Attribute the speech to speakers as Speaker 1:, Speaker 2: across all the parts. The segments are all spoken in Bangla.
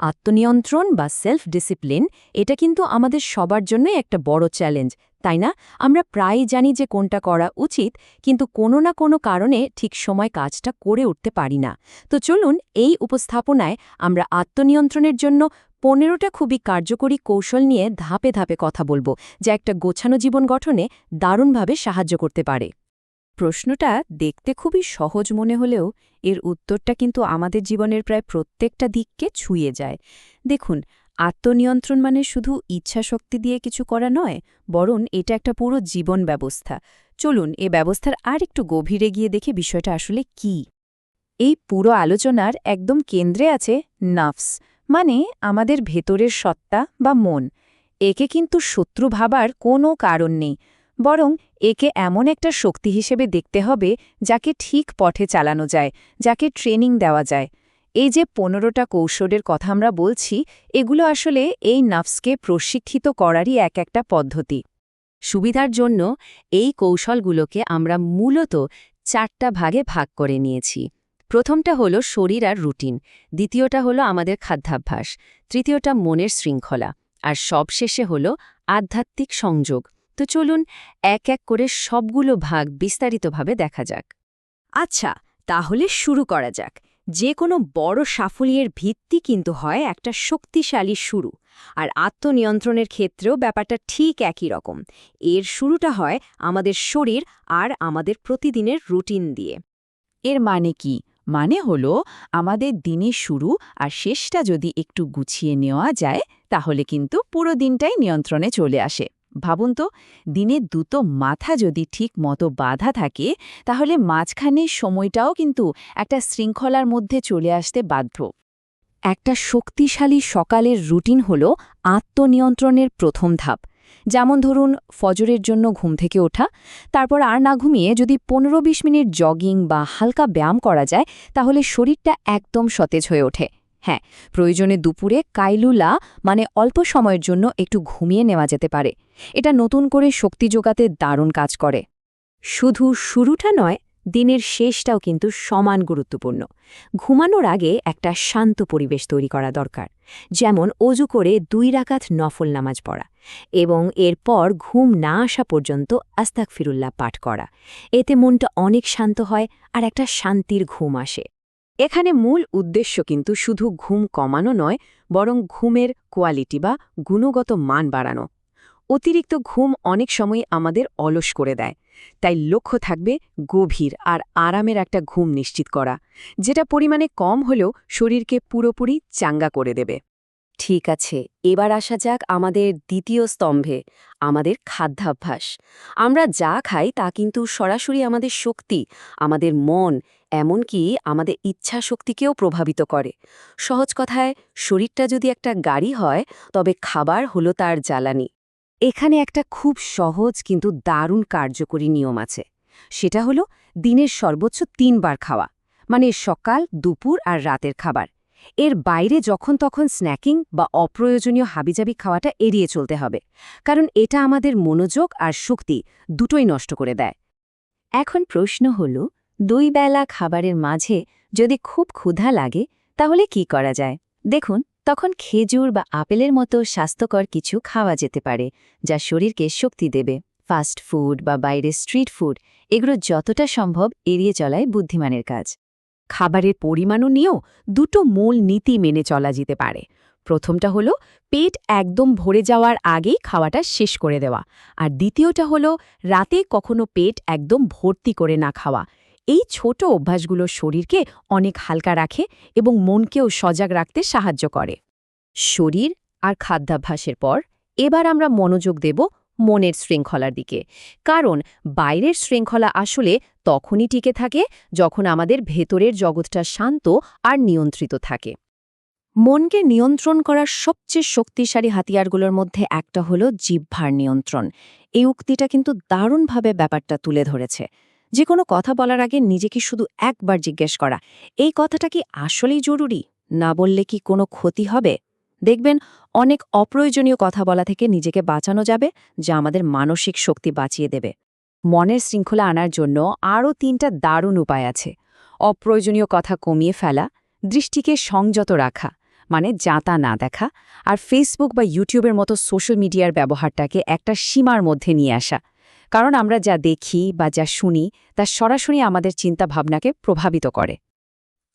Speaker 1: আত্মনিয়ন্ত্রণ বা সেলফ ডিসিপ্লিন এটা কিন্তু আমাদের সবার জন্যই একটা বড় চ্যালেঞ্জ, তাই না? আমরা প্রায়ই জানি যে কোনটা করা উচিত, কিন্তু কোনো না কোনো কারণে ঠিক সময় কাজটা করে উঠতে পারি না। তো চলুন এই উপস্থাপনায় আমরা আত্মনিয়ন্ত্রণের জন্য 15টা খুবই কার্যকরী কৌশল নিয়ে ধাপে ধাপে কথা বলবো, যা একটা গোছানো জীবন গঠনে দারুণভাবে সাহায্য করতে পারে।
Speaker 2: প্রশ্নটা দেখতে খুবই সহজ মনে হলেও এর উত্তরটা কিন্তু আমাদের জীবনের প্রায় প্রত্যেকটা দিককে ছুঁয়ে যায়। দেখুন, আত্মনিয়ন্ত্রণ মানে শুধু ইচ্ছাশক্তি দিয়ে কিছু করা নয়, বরং এটা একটা পুরো জীবন ব্যবস্থা। চলুন এ ব্যবস্থার আর একটু গভীরে গিয়ে দেখে বিষয়টা আসলে কি। এই পুরো আলোচনার একদম কেন্দ্রে আছে নাফস, মানে আমাদের ভেতরের সত্তা বা মন। একে কিন্তু শত্রু ভাবার কোনো কারণ নেই, বরং একে এমন একটা শক্তি হিসেবে দেখতে হবে যাকে ঠিক পথে চালানো যায়, যাকে ট্রেনিং দেওয়া যায়। এই যে 15টা কৌশলের কথা আমরা বলছি, এগুলো আসলে এই নাফসকে প্রশিক্ষিত করারই একটা পদ্ধতি।
Speaker 1: সুবিধার জন্য এই কৌশলগুলোকে আমরা মূলত 4টা ভাগে ভাগ করে নিয়েছি। প্রথমটা হলো শরীর আর রুটিন, দ্বিতীয়টা হলো আমাদের খাদ্যাভ্যাস, তৃতীয়টা মনের শৃঙ্খলা, আর সবশেষে হলো আধ্যাত্মিক সংযোগ। তো চলুন এক এক করে সবগুলো ভাগ বিস্তারিতভাবে দেখা যাক।
Speaker 2: আচ্ছা, তাহলে শুরু করা যাক। যে কোনো বড় সাফল্যের ভিত্তি কিন্তু হয় একটা শক্তিশালী শুরু, আর আত্মনিয়ন্ত্রণের ক্ষেত্রেও ব্যাপারটা ঠিক একই রকম। এর শুরুটা হয় আমাদের শরীর আর আমাদের প্রতিদিনের রুটিন দিয়ে। এর মানে কি? মানে হলো আমাদের দিনের শুরু আর শেষটা যদি একটু গুছিয়ে নেওয়া যায়, তাহলে কিন্তু পুরো দিনটাই নিয়ন্ত্রণে চলে আসে। ভাবুন তো, দিনে দুটো মাথা যদি ঠিক মতো বাঁধা থাকে, তাহলে মাঝখানের সময়টাও কিন্তু একটা শৃঙ্খলার মধ্যে চলে আসতে বাধ্য।
Speaker 1: একটা শক্তিশালী সকালের রুটিন হল আত্মনিয়ন্ত্রণের প্রথম ধাপ। যেমন ধরুন, ফজরের জন্য ঘুম থেকে ওঠা, তারপর আর না ঘুমিয়ে যদি 15-20 মিনিট জগিং বা হালকা ব্যায়াম করা যায়, তাহলে শরীরটা একদম সতেজ হয়ে ওঠে। হ্যাঁ, প্রয়োজনে দুপুরে কাইলুলা মানে অল্প সময়ের জন্য একটু ঘুমিয়ে নেওয়া যেতে পারে। এটা নতুন করে শক্তি যোগাতে দারুণ কাজ করে।
Speaker 2: শুধু শুরুটা নয়, দিনের শেষটাও কিন্তু সমান গুরুত্বপূর্ণ। ঘুমানোর আগে একটা শান্ত পরিবেশ তৈরি করা দরকার, যেমন অজু করে 2 রাকাত নফল নামাজ পড়া এবং এরপর ঘুম না আসা পর্যন্ত আস্তাগফিরুল্লাহ পাঠ করা। এতে মনটা অনেক শান্ত হয় আর একটা শান্তির ঘুম আসে।
Speaker 1: এখানে মূল উদ্দেশ্য কিন্তু শুধু ঘুম কমানো নয়, বরং ঘুমের কোয়ালিটি বা গুণগত মান বাড়ানো। অতিরিক্ত ঘুম অনেক সময় আমাদের অলস করে দেয়, তাই লক্ষ্য থাকবে গভীর আর আরামের একটা ঘুম নিশ্চিত করা, যেটা পরিমাণে কম হলেও শরীরকে পুরোপুরি চাঙ্গা করে দেবে। ঠিক আছে, এবার আসা যাক আমাদের দ্বিতীয় স্তম্ভে, আমাদের খাদ্যাভ্যাস। আমরা যা খাই তা কিন্তু সরাসরি আমাদের শক্তি, আমাদের মন, এমনকি আমাদের ইচ্ছা শক্তিকেও প্রভাবিত করে। সহজ কথায়, শরীরটা যদি একটা গাড়ি হয়, তবে খাবার হলো তার জ্বালানি। এখানে একটা খুব সহজ কিন্তু দারুণ কার্যকরী নিয়ম আছে। সেটা হলো দিনের সর্বোচ্চ 3 বার খাওয়া, মানে সকাল, দুপুর আর রাতের খাবার। এর বাইরে যখন তখন স্ন্যাকিং বা অপ্রয়োজনীয় হাবিজাবি খাওয়াটা এড়িয়ে চলতে হবে, কারণ এটা আমাদের মনোযোগ আর শক্তি দুটোই নষ্ট করে দেয়। এখন প্রশ্ন হল, 2 বেলা খাবারের মাঝে যদি খুব ক্ষুধা লাগে, তাহলে কি করা যায়? দেখুন, তখন খেজুর বা আপেলের মতো স্বাস্থ্যকর কিছু খাওয়া যেতে পারে, যা শরীরকে শক্তি দেবে। ফাস্ট ফুড বা বাইরের স্ট্রিট ফুড, এগুলো যতটা সম্ভব এড়িয়ে চলাই বুদ্ধিমানের কাজ।
Speaker 2: খাবারের পরিমাণও নিয়েও দুটো মূল নীতি মেনে চলা যেতে পারে। প্রথমটা হলো পেট একদম ভরে যাওয়ার আগেই খাওয়াটা শেষ করে দেওয়া, আর দ্বিতীয়টা হলো রাতে কখনো পেট একদম ভর্তি করে না খাওয়া। এই ছোট অভ্যাসগুলো শরীরকে অনেক হালকা রাখে এবং মনকেও সজাগ রাখতে সাহায্য করে।
Speaker 1: শরীর আর খাদ্যাভ্যাসের পর এবার আমরা মনোযোগ দেব মনের শৃঙ্খলার দিকে, কারণ বাইরের শৃঙ্খলা আসলে তখনই টিকে থাকে যখন আমাদের ভেতরের জগৎটা শান্ত আর নিয়ন্ত্রিত থাকে। মনকে নিয়ন্ত্রণ করার সবচেয়ে শক্তিশালী হাতিয়ারগুলোর মধ্যে একটা হলো জিহ্বার নিয়ন্ত্রণ। এই উক্তিটা কিন্তু দারুণভাবে ব্যাপারটা তুলে ধরেছে। যে কোনো কথা বলার আগে নিজেকে শুধু একবার জিজ্ঞেস করা, এই কথাটা কি আসলেই জরুরি? না বললে কি কোনো ক্ষতি হবে? দেখবেন, অনেক অপ্রয়োজনীয় কথা বলা থেকে নিজেকে বাঁচানো যাবে, যা আমাদের মানসিক শক্তি বাঁচিয়ে দেবে। মনের শৃঙ্খলা আনার জন্য আরও 3টা দারুণ উপায় আছে। অপ্রয়োজনীয় কথা কমিয়ে ফেলা, দৃষ্টিকে সংযত রাখা,
Speaker 2: মানে যাতা না দেখা, আর ফেসবুক বা ইউটিউবের মতো সোশ্যাল মিডিয়ার ব্যবহারটাকে একটা সীমার মধ্যে নিয়ে আসা। কারণ আমরা যা দেখি বা যা শুনি তা সরাসরি আমাদের চিন্তাভাবনাকে প্রভাবিত করে।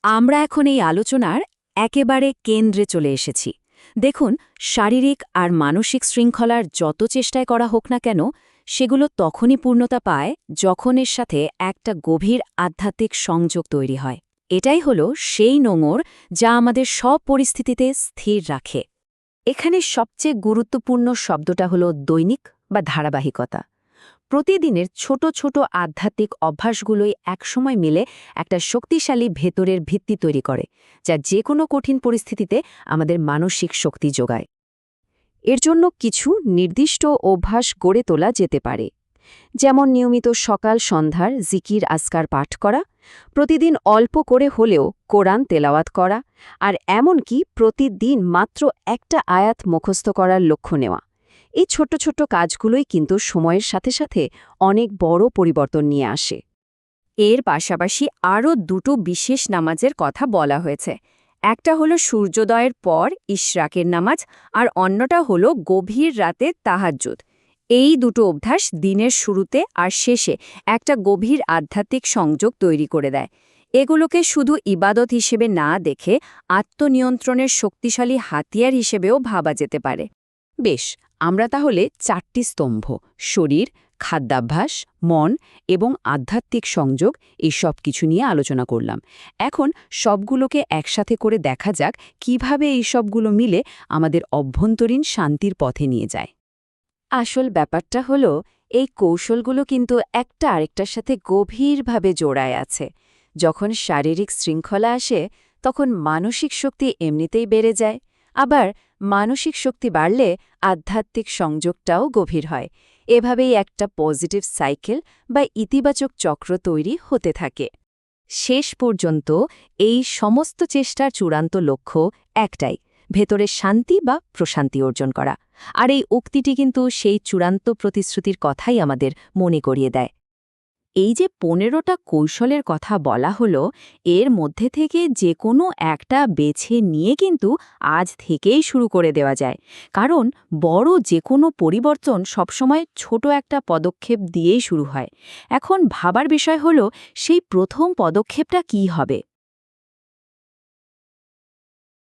Speaker 2: আমরা এখন এই আলোচনার একেবারে কেন্দ্রে চলে এসেছি। দেখুন, শারীরিক আর মানসিক শৃঙ্খলার যত চেষ্টাই করা হোক না কেন, সেগুলো তখনই পূর্ণতা পায় যখন এর সাথে একটা গভীর আধ্যাত্মিক সংযোগ তৈরি হয়। এটাই হলো সেই নোঙর যা আমাদের সব পরিস্থিতিতে স্থির রাখে। এখানে সবচেয়ে গুরুত্বপূর্ণ শব্দটা হলো দৈনিক বা ধারাবাহিকতা। প্রতিদিনের ছোট ছোট আধ্যাত্মিক অভ্যাসগুলোই একসময় মিলে একটা শক্তিশালী ভেতরের ভিত্তি তৈরি করে, যা যে কোনো কঠিন পরিস্থিতিতে আমাদের মানসিক শক্তি যোগায়। এর জন্য কিছু নির্দিষ্ট অভ্যাস গড়ে তোলা যেতে পারে, যেমন নিয়মিত সকাল সন্ধ্যার জিকির আজকার পাঠ করা, প্রতিদিন অল্প করে হলেও কোরআন তেলাওয়াত করা, আর এমনকি প্রতিদিন মাত্র একটা আয়াত মুখস্থ করার লক্ষ্য নেওয়া। এই ছোট্ট ছোট্ট কাজগুলোই কিন্তু সময়ের সাথে সাথে অনেক বড় পরিবর্তন নিয়ে আসে। এর পাশাপাশি আরও দুটো বিশেষ নামাজের কথা বলা হয়েছে। একটা হলো সূর্যোদয়ের পর ইশরাকের নামাজ, আর অন্যটা হলো গভীর রাতে তাহাজ্জুদ। এই দুটো অভ্যাস দিনের শুরুতে আর শেষে একটা গভীর আধ্যাত্মিক সংযোগ তৈরি করে দেয়। এগুলোকে শুধু ইবাদত হিসেবে না দেখে আত্মনিয়ন্ত্রণের শক্তিশালী হাতিয়ার হিসেবেও ভাবা যেতে পারে। বেশ, আমরা তাহলে 4টি স্তম্ভ, শরীর, খাদ্যাভ্যাস, মন এবং আধ্যাত্মিক সংযোগ, এই সব কিছু নিয়ে আলোচনা করলাম। এখন সবগুলোকে একসাথে করে দেখা যাক কিভাবে এই সবগুলো মিলে আমাদের অভ্যন্তরীণ শান্তির পথে নিয়ে যায়। আসল ব্যাপারটা হলো, এই কৌশলগুলো কিন্তু একটা আরেকটার সাথে গভীরভাবে জোড়ায় আছে। যখন শারীরিক শৃঙ্খলা আসে, তখন মানসিক শক্তি এমনিতেই বেড়ে যায়। আবার মানসিক শক্তি বাড়লে আধ্যাত্মিক সংযোগটাও গভীর হয়। এভাবেই একটা পজিটিভ সাইকেল বা ইতিবাচক চক্র তৈরি হতে থাকে। শেষ পর্যন্ত এই সমস্ত চেষ্টার চূড়ান্ত লক্ষ্য একটাই, ভেতরের শান্তি বা প্রশান্তি অর্জন করা। আর এই উক্তিটি কিন্তু সেই চূড়ান্ত প্রতিশ্রুতির কথাই আমাদের মনে করিয়ে দেয়। এই যে 15টা কৌশলের কথা বলা হলো, এর মধ্যে থেকে যে কোনো একটা বেছে নিয়ে কিন্তু আজ থেকেই শুরু করে দেওয়া যায়। কারণ বড় যে কোনো পরিবর্তন সবসময় ছোট একটা পদক্ষেপ দিয়েই শুরু হয়। এখন ভাবার বিষয় হলো, সেই প্রথম পদক্ষেপটা কী হবে।